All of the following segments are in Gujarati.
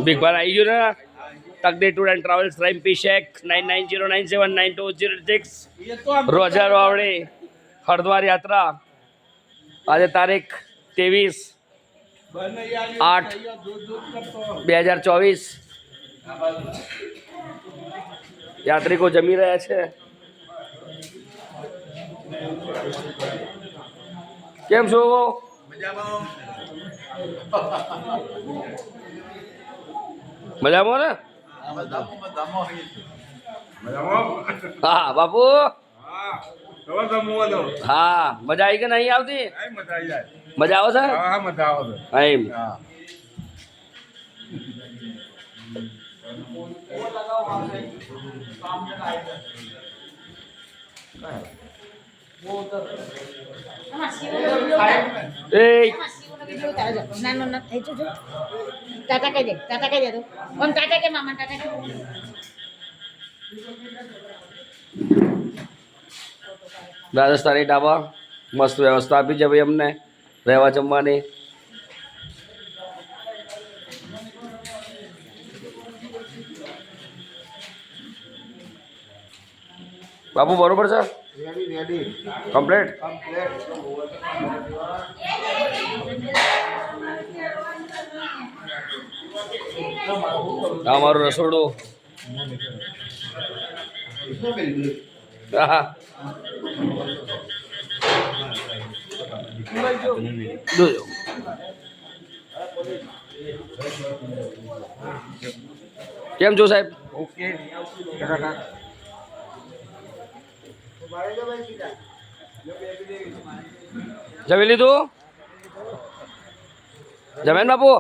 બિગબાર આવી ગયું ને તકદીર ટૂર એન્ડ ટ્રાવેલ્સ રેમ્પી શેખ 9909799206 રોજર વાવડી હરિદ્વાર યાત્રા આજે તારીખ 23/8/2024 યાત્રિકો જમી રહ્યા છે. કેમ છો? મજામાં ને? હા બાપુ. હા મજા આવી કે નહીં આવતી? મજા આવે છે? એમ રાજસ્થાની ઢાબા મસ્ત વ્યવસ્થા આપી છે ભાઈ અમને રહેવા જમવાની. બાપુ બરોબર છે? કમ્પ્લીટ. અમારું રસોડું. હા કેમ છો સાહેબ? ઓકે. જમી લીધું? જમેન બાપુ?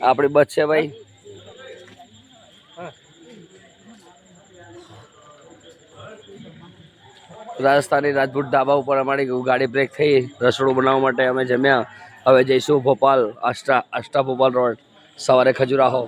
આપણી બસ છે ભાઈ. રાજસ્થાની રાજપૂત ઢાબા ઉપર અમારી ગાડી બ્રેક થઈ રસોડું બનાવવા માટે અમે જમ્યા. હવે જઈશું ભોપાલ આષ્ટા ભોપાલ રોડ સવારે ખજુરાહો.